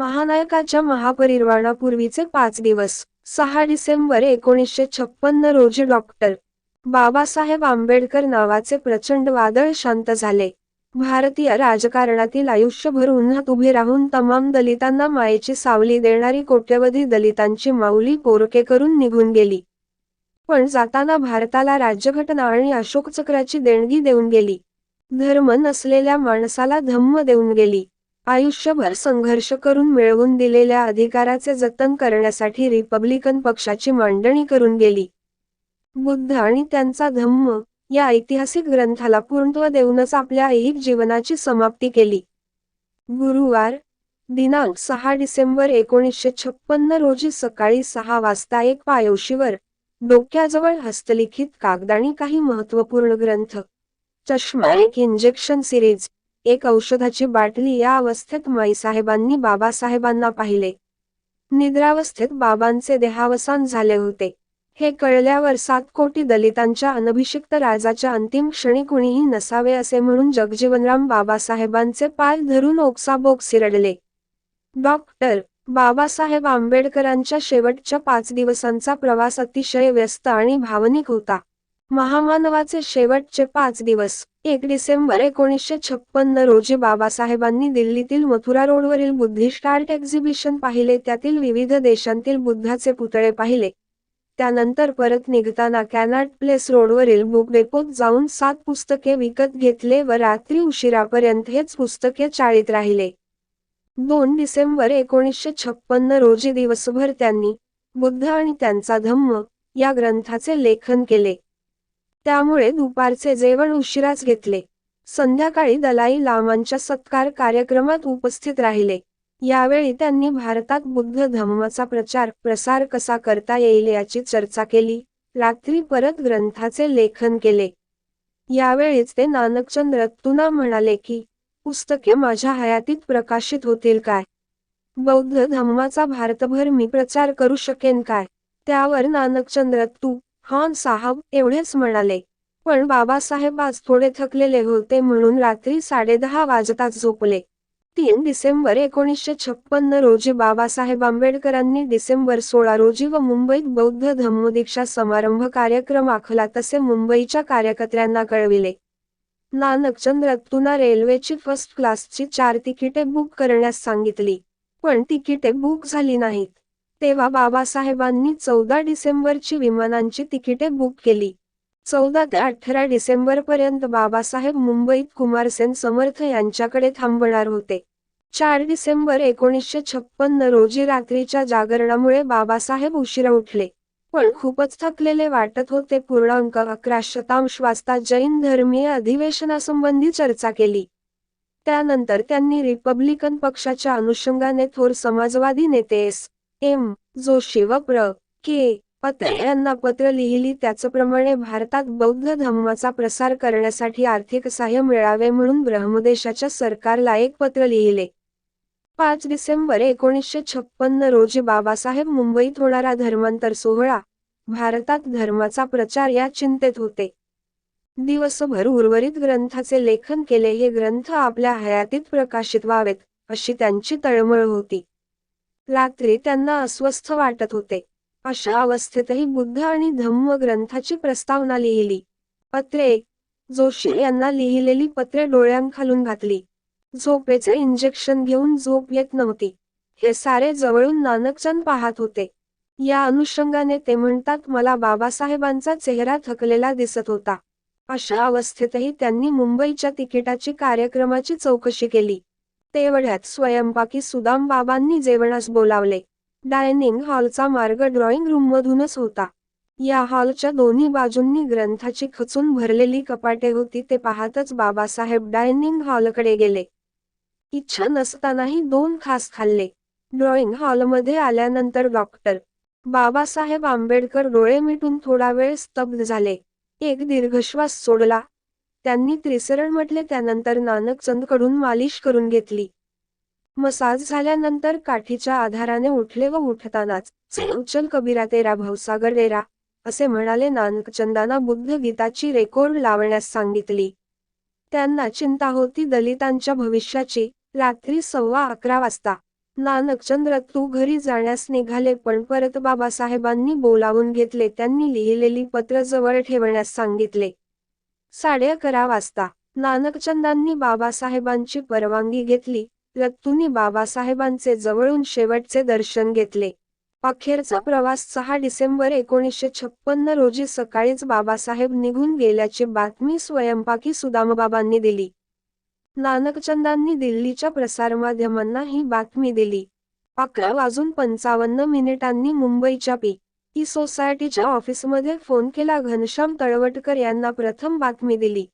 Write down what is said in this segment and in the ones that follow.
महानायकाच्या महापरिनिर्वाणापूर्वीचे 5 दिवस 6 डिसेंबर 1956 रोजी डॉक्टर बाबासाहेब आंबेडकर नावाचे प्रचंड वादळ शांत झाले. भारतीय राजकारणातील आयुष्यभर उन्हात उभे राहून तमाम दलितांना मायेची सावली देणारी कोट्यवधी दलितांची माऊली पोरके करून निघून गेली. पण जाताना भारताला राज्यघटना आणि अशोकचक्राची देणगी देऊन गेली. धर्म नसलेल्या माणसाला धम्म देऊन गेली. आयुष्यभर संघर्ष करून मिळवून दिलेल्या अधिकाराचे जतन करण्यासाठी रिपब्लिकन पक्षाची मांडणी करून गेली. बुद्ध आणि त्यांचा धम्म या ऐतिहासिक ग्रंथाला पूर्णत्व देऊनच आपल्या ऐहिक जीवनाची समाप्ती केली. गुरुवार दिनांक 6 डिसेंबर 1956 रोजी सकाळी 6 वाजता एक पायवशीवर डोक्याजवळ हस्तलिखित कागदाणी काही महत्त्वपूर्ण ग्रंथ, चष्मा, एक इंजेक्शन सिरीज, एक औषधाची बाटली या अवस्थेत माईसाहेबांनी बाबासाहेबांना पाहिले. निद्रावस्थेत बाबांचे देहावसान झाले होते. हे कळल्यावर 7 कोटी दलितांच्या अनभिषिक्त राजाच्या अंतिम क्षणी कुणीही नसावे असे म्हणून जगजीवनराम बाबासाहेबांचे पाय धरून ओक्साबोक्शी रडले. डॉक्टर बाबासाहेब आंबेडकरांच्या शेवटच्या 5 दिवसांचा प्रवास अतिशय व्यस्त आणि भावनिक होता. महामानवाचे शेवटचे 5 दिवस 1 डिसेंबर 1956 रोजी बाबासाहेबांनी दिल्लीतील मथुरा रोडवरील बुद्धिस्ट आर्ट एक्झिबिशन पाहिले. त्यातील विविध देशांतील बुद्धाचे पुतळे पाहिले. त्यानंतर परत निघताना कॅनॉट प्लेस रोडवरील बुक डेपोत जाऊन 7 पुस्तके विकत घेतले व रात्री उशिरापर्यंत हेच पुस्तके चाळीत राहिले. 2 डिसेंबर 1956 रोजी दिवसभर त्यांनी बुद्ध आणि त्यांचा धम्म या ग्रंथाचे लेखन केले. त्यामुळे दुपारचे जेवण उशिराच घेतले. संध्याकाळी दलाई लामांच्या सत्कार कार्यक्रमात उपस्थित राहिले. यावेळी त्यांनी भारतात बुद्ध धम्माचा प्रसार कसा करता येईल याची चर्चा केली. रात्री परत ग्रंथाचे लेखन केले. यावेळीच ते नानकचंद रत्तूंना म्हणाले की पुस्तके माझ्या हयातीत प्रकाशित होतील काय? बौद्ध धम्माचा भारतभर मी प्रचार करू शकेन काय? त्यावर नानकचंद रत्तू हां साहब एवढेच म्हणाले. पण बाबासाहेब आज थोडे थकलेले होते म्हणून रात्री 10:30 वाजताच झोपले. 3 डिसेंबर 1956 रोजी बाबासाहेब आंबेडकरांनी डिसेंबर 16 रोजी व मुंबईत बौद्ध धम्मदीक्षा समारंभ कार्यक्रम आखला तसे मुंबईच्या कार्यकर्त्यांना कळविले. नानकचंद रत्तूंना रेल्वेची फर्स्ट क्लासची 4 तिकिटे बुक करण्यास सांगितली. पण तिकिटे बुक झाली नाहीत. तेव्हा बाबासाहेबांनी 14 डिसेंबरची विमानांची तिकिटे बुक केली. 14 ते 18 डिसेंबरपर्यंत बाबासाहेब मुंबईत कुमारसेन समर्थ यांच्याकडे थांबणार होते. 4 डिसेंबर 1956 रोजी रात्रीच्या जागरणामुळे बाबासाहेब उशिरा उठले. पण खूपच थकलेले वाटत होते. 11 वाजता जैन धर्मीय अधिवेशनासंबंधी चर्चा केली. त्यानंतर त्यांनी रिपब्लिकन पक्षाच्या अनुषंगाने थोर समाजवादी नेते एम. जोशी व के. पत्रे यांना पत्र लिहिली. त्याचप्रमाणे भारतात बौद्ध धम्माचा प्रसार करण्यासाठी आर्थिक सहाय्य मिळावे म्हणून ब्रह्मदेशाच्या सरकारला एक पत्र लिहिले. 5 डिसेंबर 1956 रोजी बाबासाहेब मुंबईत होणारा धर्मांतर सोहळा, भारतात धर्माचा प्रचार या चिंतेत होते. दिवसभर उर्वरित ग्रंथाचे लेखन केले. हे ग्रंथ आपल्या हयातीत प्रकाशित व्हावेत अशी त्यांची तळमळ होती. रात्री त्यांना अस्वस्थ वाटत होते. अशा अवस्थेतही बुद्ध आणि धम्म ग्रंथाची प्रस्तावना लिहिली. पत्रे जोशी यांना लिहिलेली पत्रे डोळ्यांखालून घातली. झोपेचे इंजेक्शन घेऊन झोप येत नव्हती. हे सारे जवळून नानकचंद पाहत होते. या अनुषंगाने ते म्हणतात, मला बाबासाहेबांचा चेहरा थकलेला दिसत होता. अशा अवस्थेतही त्यांनी मुंबईच्या तिकिटाची कार्यक्रमाची चौकशी केली. तेवढ्यात स्वयंपाकी सुदाम बाबांनी जेवणास बोलावले. डायनिंग हॉलचा मार्ग ड्रॉइंग रूममधूनच होता. या हॉलच्या दोन्ही बाजूंनी ग्रंथाची खचून भरलेली कपाटे होती. ते पाहतच बाबासाहेब डायनिंग हॉलकडे गेले. इच्छा नसतानाही 2 घास खाल्ले. ड्रॉइंग हॉलमध्ये आल्यानंतर डॉक्टर बाबासाहेब आंबेडकर डोळे मिटून थोडा वेळ स्तब्ध झाले. एक दीर्घश्वास सोडला. त्यांनी त्रिसरण म्हटले. त्यानंतर नानकचंदकडून मालिश करून घेतली. मसाज झाल्यानंतर काठीच्या आधाराने उठले व उठतानाच चल कबीरा तेरा भवसागर डेरा असे म्हणाले. नानकचंदांना बुद्ध गीताची रेकॉर्ड लावण्यास सांगितली. त्यांना चिंता होती दलितांच्या भविष्याची. रात्री 11:15 वाजता नानकचंद्र तू घरी जाण्यास निघाले, पण परत बाबासाहेबांनी बोलावून घेतले. त्यांनी लिहिलेली पत्र जवळ ठेवण्यास सांगितले. 11:30 वाजता नानकचंदांनी बाबासाहेबांची परवानगी घेतली. रत्तूंनी बाबासाहेबांचे जवळून शेवटचे दर्शन घेतले. अखेरचा प्रवास 6 डिसेंबर 1956 रोजी सकाळीच बाबासाहेब निघून गेल्याची बातमी स्वयंपाकी सुदामबाबांनी दिली. नानकचंदांनी दिल्लीच्या प्रसारमाध्यमांना ही बातमी दिली. 11:55 मुंबईच्या पी. सोसायटीच्या ऑफिसमध्ये फोन केला. घनश्याम तळवटकर यांना प्रथम बातमी दिली.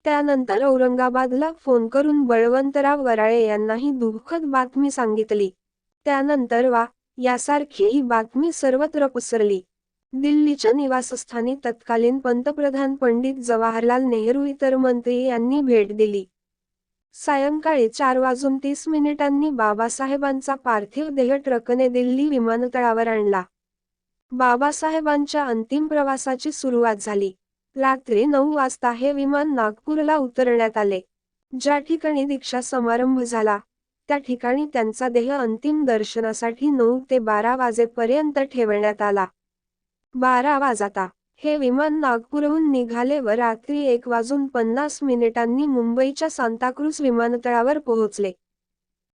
त्यानंतर औरंगाबादला फोन करून बळवंतराव वराळे यांनाही दुःखद बातमी सांगितली. त्यानंतर वा यासारखी ही बातमी सर्वत्र पसरली. दिल्लीच्या निवासस्थानी तत्कालीन पंतप्रधान पंडित जवाहरलाल नेहरू इतर मंत्री यांनी भेट दिली. सायंकाळी 4:30 बाबासाहेबांचा पार्थिव देह ट्रकने दिल्ली विमानतळावर आणला. बाबासाहेबांच्या अंतिम प्रवासाची सुरुवात झाली. रात्री 9 वाजता हे विमान नागपूरला उतरण्यात आले. ज्या ठिकाणी दीक्षा समारंभ झाला त्या ठिकाणी त्यांचा देह अंतिम दर्शनासाठी 9 ते 12 वाजेपर्यंत ठेवण्यात आला. 12 वाजता हे विमान नागपूरहून निघाले व रात्री 1:50 मुंबईच्या सांताक्रूझ विमानतळावर पोहोचले.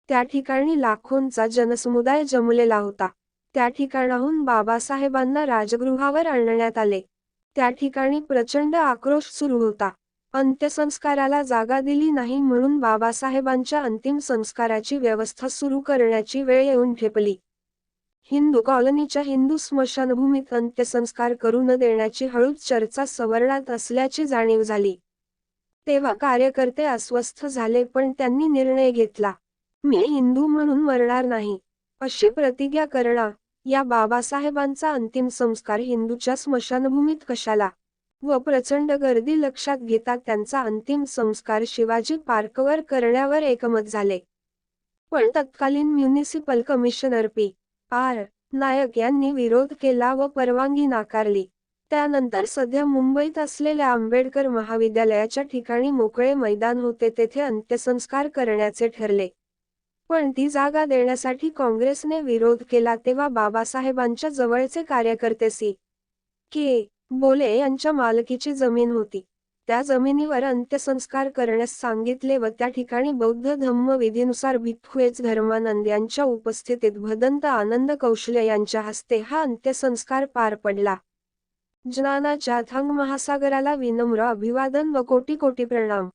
त्या ठिकाणी लाखोंचा जनसमुदाय जमलेला होता. त्या ठिकाणाहून बाबासाहेबांना राजगृहावर आणण्यात आले. त्या ठिकाणी प्रचंड आक्रोश सुरू होता. अंत्यसंस्काराला जागा दिली नाही म्हणून बाबासाहेबांच्या अंतिम संस्काराची व्यवस्था सुरू करण्याची वेळ येऊन ठेपली. हिंदू कॉलनीच्या हिंदू स्मशानभूमीत अंत्यसंस्कार करू न देण्याची हळूच चर्चा सवर्णात असल्याची जाणीव झाली. तेव्हा कार्यकर्ते अस्वस्थ झाले, पण त्यांनी निर्णय घेतला. मी हिंदू म्हणून मरणार नाही अशी प्रतिज्ञा करणार. या बाबासाहेबांचा अंतिम संस्कार हिंदूच्या स्मशानभूमीत कशाला व प्रचंड गर्दी लक्षात घेता त्यांचा अंतिम संस्कार शिवाजी पार्कवर करण्यावर एकमत झाले. पण तत्कालीन म्युनिसिपल कमिशनर पी.आर. नायक यांनी विरोध केला व परवानगी नाकारली. त्यानंतर सध्या मुंबईत असलेल्या आंबेडकर महाविद्यालयाच्या ठिकाणी मोकळे मैदान होते, तेथे अंत्यसंस्कार करण्याचे ठरले. पण ती जागा देण्यासाठी काँग्रेसने विरोध केला. तेव्हा बाबासाहेबांच्या जवळचे कार्यकर्ते सी.के. बोले यांच्या मालकीची जमीन होती. त्या जमिनीवर अंत्यसंस्कार करण्यास सांगितले व त्या ठिकाणी बौद्ध धम्म विधीनुसार भिक्खू धर्मानंद यांच्या उपस्थितीत भदंत आनंद कौशल्य यांच्या हस्ते हा अंत्यसंस्कार पार पडला. ज्ञानाच्या अथांग महासागराला विनम्र अभिवादन व कोटी कोटी प्रणाम.